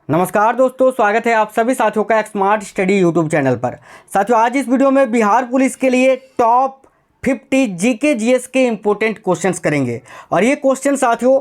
नमस्कार दोस्तों, स्वागत है आप सभी साथियों का एक स्मार्ट स्टडी यूट्यूब चैनल पर। साथियों, आज इस वीडियो में बिहार पुलिस के लिए टॉप 50 जीके जीएस के इंपॉर्टेंट क्वेश्चंस करेंगे। और ये क्वेश्चन साथियों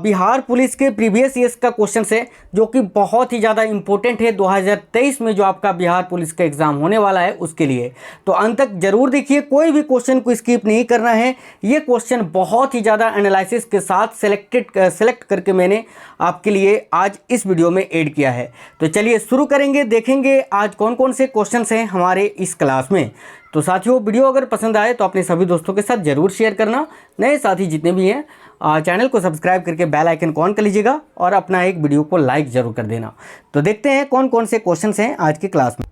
बिहार पुलिस के प्रीवियस ईयर्स का क्वेश्चन है, जो कि बहुत ही ज़्यादा इंपॉर्टेंट है 2023 में जो आपका बिहार पुलिस का एग्ज़ाम होने वाला है उसके लिए। तो अंत तक जरूर देखिए, कोई भी क्वेश्चन को स्किप नहीं करना है। ये क्वेश्चन बहुत ही ज़्यादा एनालिसिस के साथ सेलेक्ट करके मैंने आपके लिए आज इस वीडियो में ऐड किया है। तो चलिए शुरू करेंगे, देखेंगे आज कौन कौन से क्वेश्चंस हैं हमारे इस क्लास में। तो साथियों, वीडियो अगर पसंद आए तो अपने सभी दोस्तों के साथ जरूर शेयर करना। नए साथी जितने भी हैं चैनल को सब्सक्राइब करके बेल आइकन को ऑन कर लीजिएगा और अपना एक वीडियो को लाइक जरूर कर देना। तो देखते हैं कौन कौन से क्वेश्चंस हैं आज की क्लास में।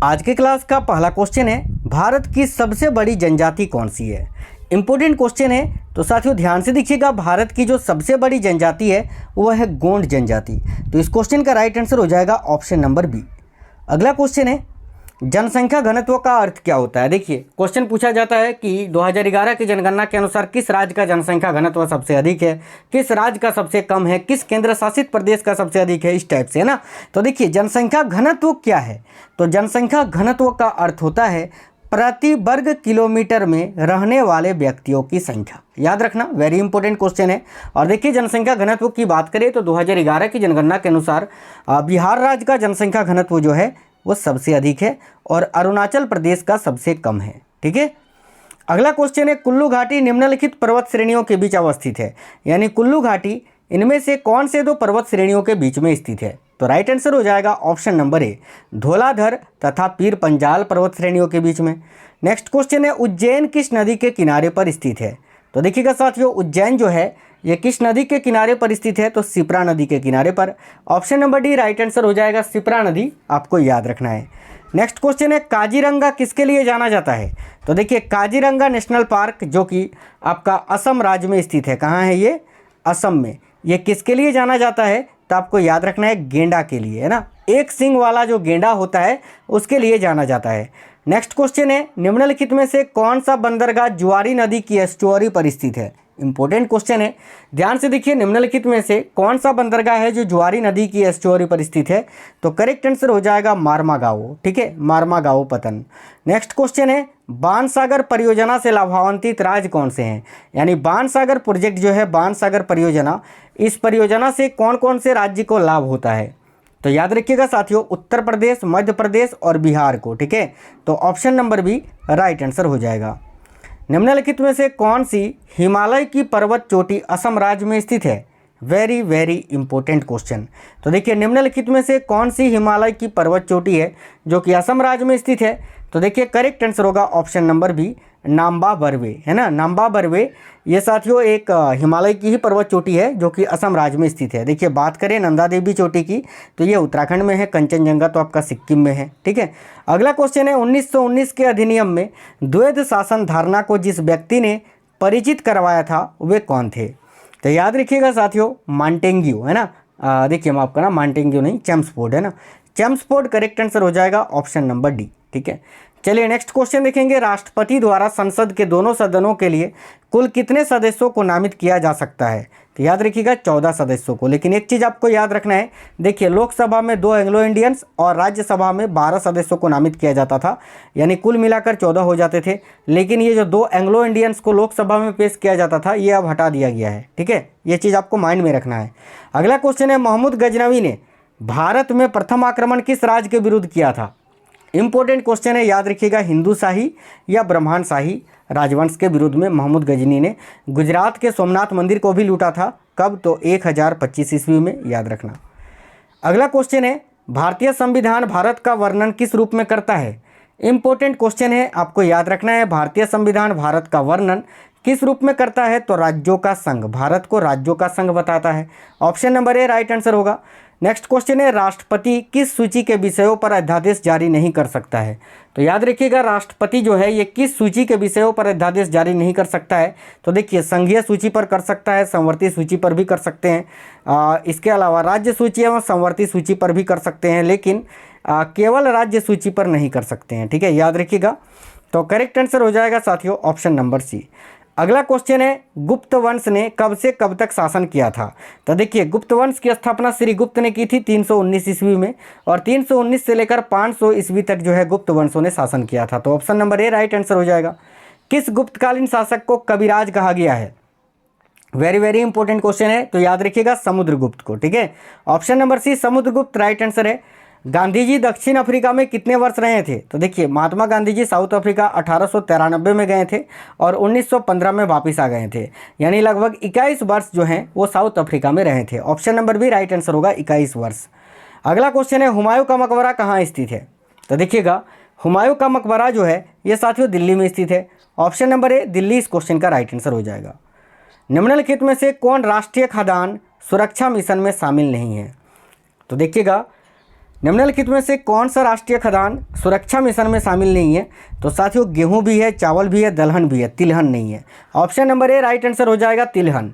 आज की क्लास का पहला क्वेश्चन है, भारत की सबसे बड़ी जनजाति कौन सी है? इंपॉर्टेंट क्वेश्चन है, तो साथियों ध्यान से देखिएगा। भारत की जो सबसे बड़ी जनजाति है वह है गोंड जनजाति। तो इस क्वेश्चन का राइट आंसर हो जाएगा ऑप्शन नंबर बी। अगला क्वेश्चन है, जनसंख्या घनत्व का अर्थ क्या होता है? देखिए, क्वेश्चन पूछा जाता है कि 2011 की जनगणना के अनुसार किस राज्य का जनसंख्या घनत्व सबसे अधिक है, किस राज्य का सबसे कम है, किस केंद्र शासित प्रदेश का सबसे अधिक है, इस टाइप से, है ना। तो देखिए, जनसंख्या घनत्व क्या है? तो जनसंख्या घनत्व का अर्थ होता है प्रति वर्ग किलोमीटर में रहने वाले व्यक्तियों की संख्या। याद रखना, वेरी इंपॉर्टेंट क्वेश्चन है। और देखिए, जनसंख्या घनत्व की बात करें तो 2011 की जनगणना के अनुसार बिहार राज्य का जनसंख्या घनत्व जो है वो सबसे अधिक है और अरुणाचल प्रदेश का सबसे कम है। ठीक है। अगला क्वेश्चन है, कुल्लू घाटी निम्नलिखित पर्वत श्रेणियों के बीच अवस्थित है। यानी कुल्लू घाटी इनमें से कौन से दो पर्वत श्रेणियों के बीच में स्थित है? तो राइट आंसर हो जाएगा ऑप्शन नंबर ए, धौलाधर तथा पीर पंजाल पर्वत श्रेणियों के बीच में। नेक्स्ट क्वेश्चन है, उज्जैन किस नदी के किनारे पर स्थित है? तो देखिएगा साथियों, उज्जैन जो है ये किस नदी के किनारे पर स्थित है? तो शिप्रा नदी के किनारे पर। Option number D right answer हो जाएगा, शिप्रा नदी आपको याद रखना है। नेक्स्ट क्वेश्चन है, काजीरंगा किसके लिए जाना जाता है? तो देखिए, काजीरंगा नेशनल पार्क जो कि आपका असम राज्य में स्थित है। कहाँ है ये? असम में। ये किसके लिए जाना जाता है? तो आपको याद रखना है, गेंडा के लिए, है ना। एक सिंग वाला जो गेंडा होता है उसके लिए जाना जाता है। नेक्स्ट क्वेश्चन है, निम्नलिखित में से कौन सा बंदरगाह जुआरी नदी की एस्टुअरी पर स्थित है? इंपॉर्टेंट क्वेश्चन है, ध्यान से देखिए। निम्नलिखित में से कौन सा बंदरगाह है जो जुआरी नदी की एस्टुअरी पर स्थित है? तो करेक्ट आंसर हो जाएगा मार्मागाओ। ठीक है, मार्मागाओ पतन। नेक्स्ट क्वेश्चन है, बाणसागर परियोजना से लाभान्वित राज्य कौन से हैं? यानी बाणसागर प्रोजेक्ट जो है, बाणसागर परियोजना, इस परियोजना से कौन कौन से राज्य को लाभ होता है? तो याद रखिएगा साथियों, उत्तर प्रदेश, मध्य प्रदेश और बिहार को। ठीक है, तो option number B right answer हो जाएगा। निम्नलिखित में से कौन सी हिमालय की पर्वत चोटी असम राज्य में स्थित है? Very very important question. तो देखिए, निम्नलिखित में से कौन सी हिमालय की पर्वत चोटी है जो कि असम राज्य में स्थित है? तो देखिए, करेक्ट आंसर होगा ऑप्शन नंबर बी, नाम्बा बर्वे, है ना। नाम्बा बर्वे ये साथियों एक हिमालय की ही पर्वत चोटी है जो कि असम राज्य में स्थित है। देखिए, बात करें नंदा देवी चोटी की तो ये उत्तराखंड में है, कंचनजंगा तो आपका सिक्किम में है। ठीक है। अगला क्वेश्चन है, 1919 के अधिनियम में द्वैध शासन धारणा को जिस व्यक्ति ने परिचित करवाया था वे कौन थे? तो याद रखिएगा साथियों, मांटेंग्यू, है ना। देखिए, हम आपका ना मांटेंग्यू नहीं, चेम्सफोर्ड, है ना। चेम्सफोर्ड करेक्ट आंसर हो जाएगा ऑप्शन नंबर डी। ठीक है, चलिए नेक्स्ट क्वेश्चन देखेंगे। राष्ट्रपति द्वारा संसद के दोनों सदनों के लिए कुल कितने सदस्यों को नामित किया जा सकता है? तो याद रखिएगा 14 सदस्यों को। लेकिन एक चीज़ आपको याद रखना है, देखिए, लोकसभा में 2 एंग्लो इंडियंस और राज्यसभा में 12 सदस्यों को नामित किया जाता था, यानी कुल मिलाकर 14 हो जाते थे। लेकिन ये जो 2 एंग्लो इंडियंस को लोकसभा में पेश किया जाता था ये अब हटा दिया गया है। ठीक है, ये चीज़ आपको माइंड में रखना है। अगला क्वेश्चन है, मोहम्मद गजनवी ने भारत में प्रथम आक्रमण किस राज्य के विरुद्ध किया था? इंपॉर्टेंट क्वेश्चन है, याद रखिएगा, हिंदू शाही या ब्राह्मण शाही राजवंश के विरुद्ध में मोहम्मद गजनी ने गुजरात के सोमनाथ मंदिर को भी लूटा था। कब? तो 1025 ईस्वी में, याद रखना। अगला क्वेश्चन है, भारतीय संविधान भारत का वर्णन किस रूप में करता है? इंपॉर्टेंट क्वेश्चन है, आपको याद रखना है, भारतीय संविधान भारत का वर्णन किस रूप में करता है? तो राज्यों का संघ, भारत को राज्यों का संघ बताता है। Option number A right answer होगा। नेक्स्ट क्वेश्चन है, राष्ट्रपति किस सूची के विषयों पर अध्यादेश जारी नहीं कर सकता है? तो याद रखिएगा, राष्ट्रपति जो है ये किस सूची के विषयों पर अध्यादेश जारी नहीं कर सकता है? तो देखिए, संघीय सूची पर कर सकता है, संवर्ती सूची पर भी कर सकते हैं, इसके अलावा राज्य सूची एवं संवर्ती सूची पर भी कर सकते हैं, लेकिन केवल राज्य सूची पर नहीं कर सकते हैं। ठीक है, याद रखिएगा। तो करेक्ट आंसर हो जाएगा साथियों ऑप्शन नंबर सी। अगला क्वेश्चन है गुप्त वंश ने कब से कब तक शासन किया था। तो देखिए गुप्त वंश की स्थापना श्री गुप्त ने की थी 319 ईस्वी में, और 319 से लेकर 500 ईस्वी तक जो है गुप्त वंशों ने शासन किया था। तो option number A right answer हो जाएगा। किस गुप्तकालीन शासक को कविराज कहा गया है? वेरी वेरी इंपॉर्टेंट क्वेश्चन है, तो याद रखिएगा समुद्रगुप्त को। ठीक है, option number C Samudragupta right answer है। गांधी जी दक्षिण अफ्रीका में कितने वर्ष रहे थे? तो देखिए महात्मा गांधी जी साउथ अफ्रीका 1893 में गए थे और 1915 में वापस आ गए थे, यानी लगभग 21 वर्ष जो हैं वो साउथ अफ्रीका में रहे थे। Option number B right answer होगा 21 वर्ष। अगला क्वेश्चन है हुमायूं का मकबरा कहाँ स्थित है? तो देखिएगा हुमायूं का मकबरा जो है ये साथियों दिल्ली में स्थित है। ऑप्शन नंबर ए दिल्ली इस क्वेश्चन का राइट आंसर हो जाएगा। निम्नलिखित में से कौन राष्ट्रीय खाद्यान्न सुरक्षा मिशन में शामिल नहीं है? तो देखिएगा निम्नलिखित में से कौन सा राष्ट्रीय खाद्यान्न सुरक्षा मिशन में शामिल नहीं है? तो साथियों गेहूं भी है, चावल भी है, दलहन भी है, तिलहन नहीं है। Option number A right answer हो जाएगा तिलहन।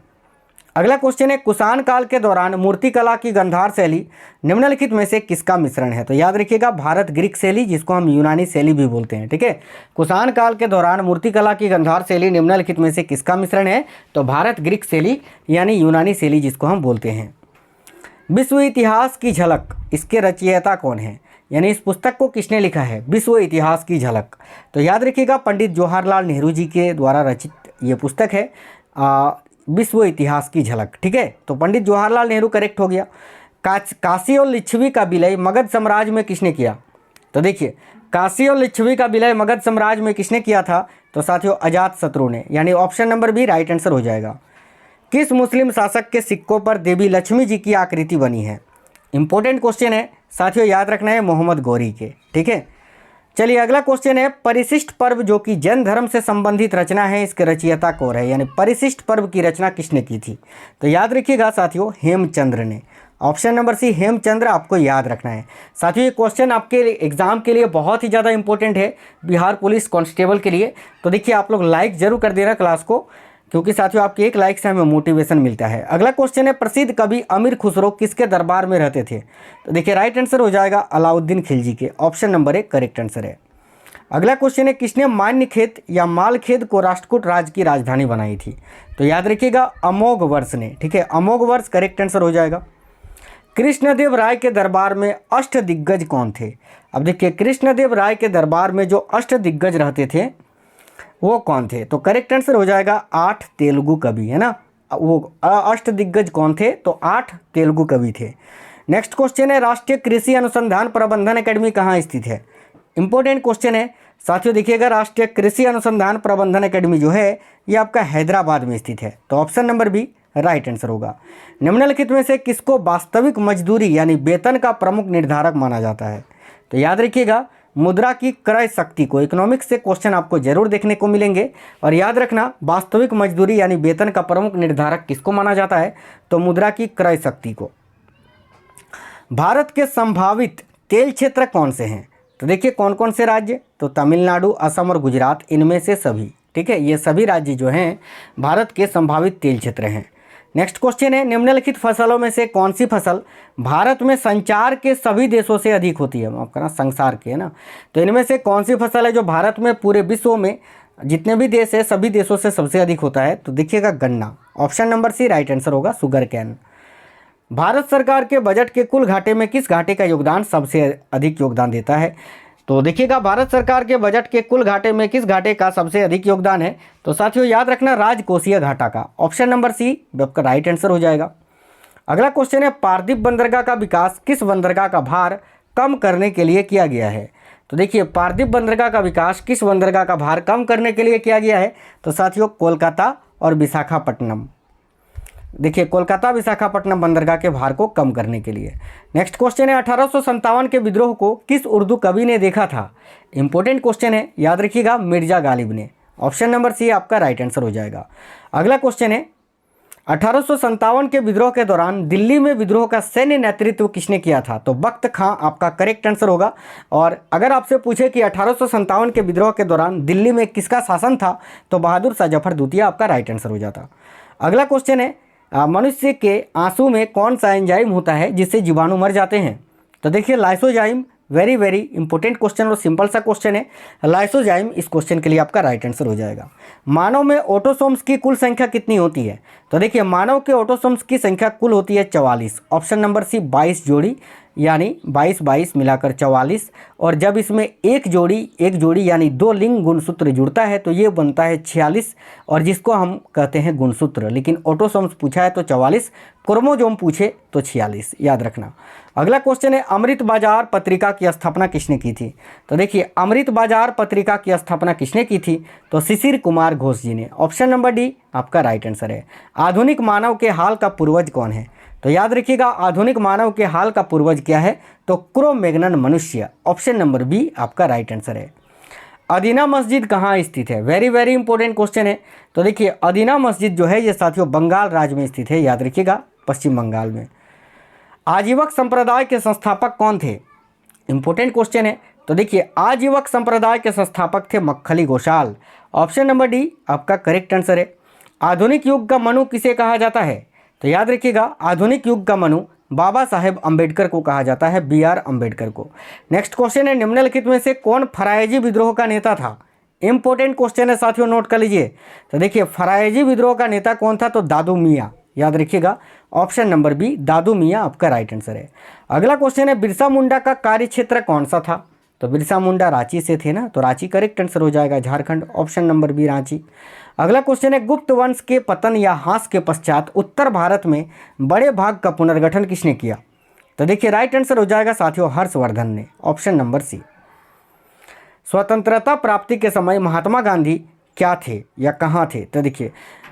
अगला क्वेश्चन है कुषाण काल के दौरान मूर्तिकला की गंधार शैली निम्नलिखित में से किसका मिश्रण है? तो याद रखिएगा भारत ग्रीक शैली, जिसको हम यूनानी शैली भी बोलते हैं। ठीक है, कुषाण काल के दौरान मूर्तिकला की गंधार शैली निम्नलिखित में से किसका मिश्रण है? तो भारत ग्रीक शैली यानी यूनानी शैली जिसको हम बोलते हैं। विश्व इतिहास की झलक इसके रचयिता कौन है? यानी इस पुस्तक को किसने लिखा है? विश्व इतिहास की झलक। तो याद रखिएगा पंडित जवाहरलाल नेहरू जी के द्वारा रचित ये पुस्तक है विश्व इतिहास की झलक। ठीक है, तो पंडित जवाहरलाल नेहरू करेक्ट हो गया। काशी और लिच्छवी का विलय मगध साम्राज्य में किसने किया? तो देखिए काशी और लिच्छवी का विलय मगध साम्राज्य में किसने किया था? तो साथियों अजातशत्रु ने, यानी option number B right answer हो जाएगा। किस मुस्लिम शासक के सिक्कों पर देवी लक्ष्मी जी की आकृति बनी है? इंपॉर्टेंट क्वेश्चन है साथियों, याद रखना है मोहम्मद गौरी के। ठीक है, चलिए अगला क्वेश्चन है परिशिष्ट पर्व जो कि जैन धर्म से संबंधित रचना है, इसके रचयिता कौन है? यानी परिशिष्ट पर्व की रचना किसने की थी? तो याद रखिएगा साथियों हेमचंद्र ने। ऑप्शन नंबर सी हेमचंद्र आपको याद रखना है। साथियों ये क्वेश्चन आपके एग्जाम के लिए बहुत ही ज़्यादा इंपॉर्टेंट है, बिहार पुलिस कांस्टेबल के लिए। तो देखिए आप लोग लाइक जरूर कर देना क्लास को, क्योंकि साथियों आपके एक लाइक से हमें मोटिवेशन मिलता है। अगला क्वेश्चन है प्रसिद्ध कवि अमीर खुसरो किसके दरबार में रहते थे? तो देखिए राइट आंसर हो जाएगा अलाउद्दीन खिलजी के। Option number A correct answer है। अगला क्वेश्चन है किसने मान्यखेत या मालखेद को राष्ट्रकूट राज्य की राजधानी बनाई थी? तो याद रखिएगा अमोघवर्ष ने। ठीक है, अमोघवर्ष करेक्ट आंसर हो जाएगा। कृष्णदेव राय के दरबार में अष्टदिग्गज कौन थे? अब देखिए कृष्णदेव राय के दरबार में जो अष्टदिग्गज रहते थे वो कौन थे? तो करेक्ट आंसर हो जाएगा 8 तेलुगु कवि, है ना। वो अष्टदिग्गज कौन थे? तो 8 तेलुगु कवि थे। नेक्स्ट क्वेश्चन है राष्ट्रीय कृषि अनुसंधान प्रबंधन अकेडमी कहाँ स्थित है? इंपॉर्टेंट क्वेश्चन है साथियों, देखिएगा राष्ट्रीय कृषि अनुसंधान प्रबंधन अकेडमी जो है ये आपका हैदराबाद में स्थित है। तो option number B right answer होगा। निम्नलिखित में से किसको वास्तविक मजदूरी यानी वेतन का प्रमुख निर्धारक माना जाता है? तो याद रखिएगा मुद्रा की क्रय शक्ति को। इकोनॉमिक्स से क्वेश्चन आपको जरूर देखने को मिलेंगे, और याद रखना वास्तविक मजदूरी यानी वेतन का प्रमुख निर्धारक किसको माना जाता है? तो मुद्रा की क्रय शक्ति को। भारत के संभावित तेल क्षेत्र कौन से हैं? तो देखिए कौन कौन से राज्य? तो तमिलनाडु, असम और गुजरात, इनमें से सभी। ठीक है, ये सभी राज्य जो हैं भारत के संभावित तेल क्षेत्र हैं। नेक्स्ट क्वेश्चन है निम्नलिखित फसलों में से कौन सी फसल भारत में संचार के सभी देशों से अधिक होती है? माफ करना संसार के, है ना। तो इनमें से कौन सी फसल है जो भारत में पूरे विश्व में जितने भी देश है सभी देशों से सबसे अधिक होता है? तो देखिएगा गन्ना। Option number C right answer होगा शुगर कैन। भारत सरकार के बजट के कुल घाटे में किस घाटे का योगदान सबसे अधिक योगदान देता है? तो देखिएगा भारत सरकार के बजट के कुल घाटे में किस घाटे का सबसे अधिक योगदान है? तो साथियों याद रखना राजकोषीय घाटा का। ऑप्शन नंबर सी आपका राइट आंसर हो जाएगा। अगला क्वेश्चन है पारदीप बंदरगाह का विकास किस बंदरगाह का भार कम करने के लिए किया गया है? तो देखिए पारदीप बंदरगाह का विकास किस बंदरगाह का भार कम करने के लिए किया गया है? तो साथियों कोलकाता और विशाखापट्टनम। देखिए कोलकाता विशाखापट्टनम बंदरगाह के भार को कम करने के लिए। नेक्स्ट क्वेश्चन है 1857 के विद्रोह को किस उर्दू कवि ने देखा था? इंपॉर्टेंट क्वेश्चन है, याद रखिएगा मिर्जा गालिब ने। ऑप्शन नंबर सी आपका राइट आंसर हो जाएगा। अगला क्वेश्चन है 1857 के विद्रोह के दौरान दिल्ली में विद्रोह का सैन्य नेतृत्व किसने किया था? तो बख्त खां आपका करेक्ट आंसर होगा। और अगर आपसे पूछे कि 1857 के विद्रोह के दौरान दिल्ली में किसका शासन था? तो बहादुर शाह जफर द्वितीय आपका राइट आंसर हो जाता। अगला क्वेश्चन है मनुष्य के आंसू में कौन सा एंजाइम होता है जिससे जीवाणु मर जाते हैं? तो देखिए lysozyme, very very important question और सिंपल सा क्वेश्चन है। लाइसोजाइम इस क्वेश्चन के लिए आपका राइट आंसर हो जाएगा। मानव में ऑटोसोम्स की कुल संख्या कितनी होती है? तो देखिए मानव के ऑटोसोम्स की संख्या कुल होती है 44। ऑप्शन नंबर सी 22 जोड़ी, यानी 22 मिलाकर 44। और जब इसमें एक जोड़ी यानी 2 लिंग गुणसूत्र जुड़ता है तो ये बनता है 46, और जिसको हम कहते हैं गुणसूत्र। लेकिन ऑटोसोम्स पूछा है तो 44, क्रोमोजोम पूछे तो 46, याद रखना। अगला क्वेश्चन है अमृत बाजार पत्रिका की स्थापना किसने की थी? तो देखिए अमृत बाजार पत्रिका की स्थापना किसने की थी? तो शिशिर कुमार घोष जी ने। ऑप्शन नंबर डी आपका राइट आंसर है। आधुनिक मानव के हाल का पूर्वज कौन है? तो याद रखिएगा आधुनिक मानव के हाल का पूर्वज क्या है? तो क्रो-मैग्नन मनुष्य। ऑप्शन नंबर बी आपका राइट आंसर है। अदीना मस्जिद कहाँ स्थित है? वेरी वेरी इंपॉर्टेंट क्वेश्चन है। तो देखिए अदीना मस्जिद जो है ये साथियों बंगाल राज्य में स्थित है, याद रखिएगा पश्चिम बंगाल में। आजीवक संप्रदाय के संस्थापक कौन थे? इंपॉर्टेंट क्वेश्चन है। तो देखिए आजीवक संप्रदाय के संस्थापक थे Makkhali Ghoshal. Option number D आपका करेक्ट आंसर है। आधुनिक युग का मनु किसे कहा जाता है? तो याद रखिएगा आधुनिक युग का मनु बाबा साहेब अंबेडकर को कहा जाता है, BR अम्बेडकर को। नेक्स्ट क्वेश्चन है निम्नलिखित में से कौन फरायजी विद्रोह का नेता था? इंपॉर्टेंट क्वेश्चन है साथियों, नोट कर लीजिए। तो देखिए फरायजी विद्रोह का नेता कौन था? तो दादू मियाँ, याद रखिएगा ऑप्शन नंबर बी दादू मियाँ आपका राइट आंसर है। अगला क्वेश्चन है बिरसा मुंडा का कार्य क्षेत्र कौन सा था? तो बिरसा मुंडा रांची से थे ना, तो रांची करेक्ट आंसर हो जाएगा, Jharkhand. Option number B Ranchi. अगला क्वेश्चन है गुप्त वंश के पतन या ह्रास के पश्चात उत्तर भारत में बड़े भाग का पुनर्गठन किसने किया? तो देखिए राइट आंसर हो जाएगा साथियों हर्षवर्धन ने। Option number C. स्वतंत्रता प्राप्ति के समय महात्मा गांधी क्या थे या कहाँ थे? तो देखिए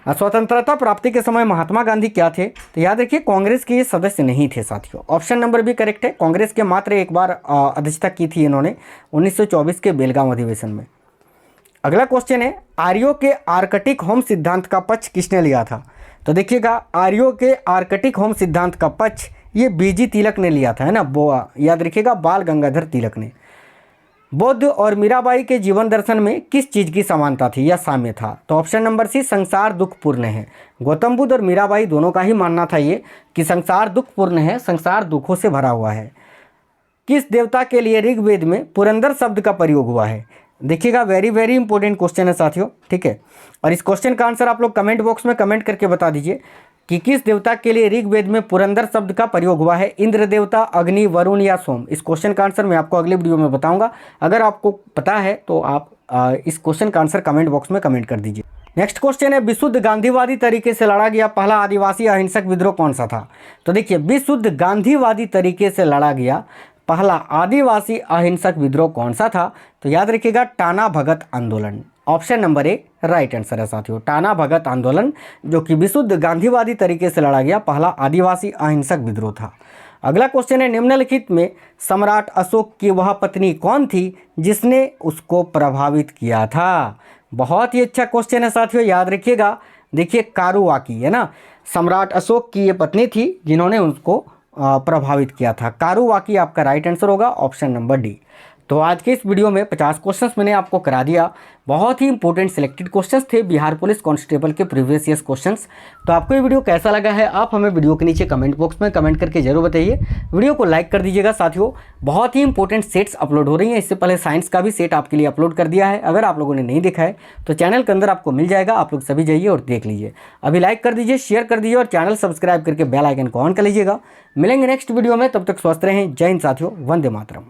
स्वतंत्रता प्राप्ति के समय महात्मा गांधी क्या थे? तो याद रखिए कांग्रेस के ये सदस्य नहीं थे साथियों। ऑप्शन नंबर भी करेक्ट है। कांग्रेस के मात्र एक बार अध्यक्षता की थी इन्होंने 1924 के बेलगांव अधिवेशन में। अगला क्वेश्चन है आर्यों के आर्कटिक होम सिद्धांत का पक्ष किसने लिया था? तो देखिएगा आर्यों के आर्कटिक होम सिद्धांत का पक्ष ये BG तिलक ने लिया था, है ना, याद रखिएगा बाल गंगाधर तिलक ने। बुद्ध और मीराबाई के जीवन दर्शन में किस चीज़ की समानता थी या साम्य था? तो ऑप्शन नंबर सी संसार दुखपूर्ण है। गौतम बुद्ध और मीराबाई दोनों का ही मानना था ये कि संसार दुखपूर्ण है, संसार दुखों से भरा हुआ है। किस देवता के लिए ऋग्वेद में पुरंदर शब्द का प्रयोग हुआ है? देखिएगा वेरी वेरी इंपॉर्टेंट क्वेश्चन है साथियों, ठीक है। और इस क्वेश्चन का आंसर आप लोग कमेंट बॉक्स में कमेंट करके बता दीजिए कि किस देवता के लिए ऋग्वेद में पुरंदर शब्द का प्रयोग हुआ है? इंद्र देवता, अग्नि, वरुण या सोम? इस क्वेश्चन का आंसर मैं आपको अगले वीडियो में बताऊंगा। अगर आपको पता है तो आप इस क्वेश्चन का आंसर कमेंट बॉक्स में कमेंट कर दीजिए। नेक्स्ट क्वेश्चन है विशुद्ध गांधीवादी तरीके से लड़ा गया पहला आदिवासी अहिंसक विद्रोह कौन सा था? तो देखिए विशुद्ध गांधीवादी तरीके से लड़ा गया पहला आदिवासी अहिंसक विद्रोह कौन सा था? तो याद रखिएगा टाना भगत आंदोलन। Option number A right answer है साथियों, टाना भगत आंदोलन, जो कि विशुद्ध गांधीवादी तरीके से लड़ा गया पहला आदिवासी अहिंसक विद्रोह था। अगला क्वेश्चन है निम्नलिखित में सम्राट अशोक की वह पत्नी कौन थी जिसने उसको प्रभावित किया था? बहुत ही अच्छा क्वेश्चन है साथियों, याद रखिएगा। देखिए कारुवाकी, है ना, सम्राट अशोक की ये पत्नी थी जिन्होंने उसको प्रभावित किया था। कारुवाकी आपका राइट आंसर होगा, ऑप्शन नंबर डी। तो आज के इस वीडियो में 50 क्वेश्चंस मैंने आपको करा दिया। बहुत ही इंपॉर्टेंट सिलेक्टेड क्वेश्चंस थे बिहार पुलिस कांस्टेबल के प्रीवियस ईयर्स क्वेश्चंस। तो आपको ये वीडियो कैसा लगा है आप हमें वीडियो के नीचे कमेंट बॉक्स में कमेंट करके जरूर बताइए। वीडियो को लाइक कर दीजिएगा साथियों। बहुत ही इंपॉर्टेंट सेट्स अपलोड हो रही हैं, इससे पहले साइंस का भी सेट आपके लिए अपलोड कर दिया है। अगर आप लोगों ने नहीं देखा है तो चैनल के अंदर आपको मिल जाएगा, आप लोग सभी जाइए और देख लीजिए। अभी लाइक कर दीजिए, शेयर कर दीजिए और चैनल सब्सक्राइब करके बेल आइकन को ऑन कर लीजिएगा। मिलेंगे नेक्स्ट वीडियो में, तब तक स्वस्थ रहें। जय हिंद साथियों, वंदे मातरम।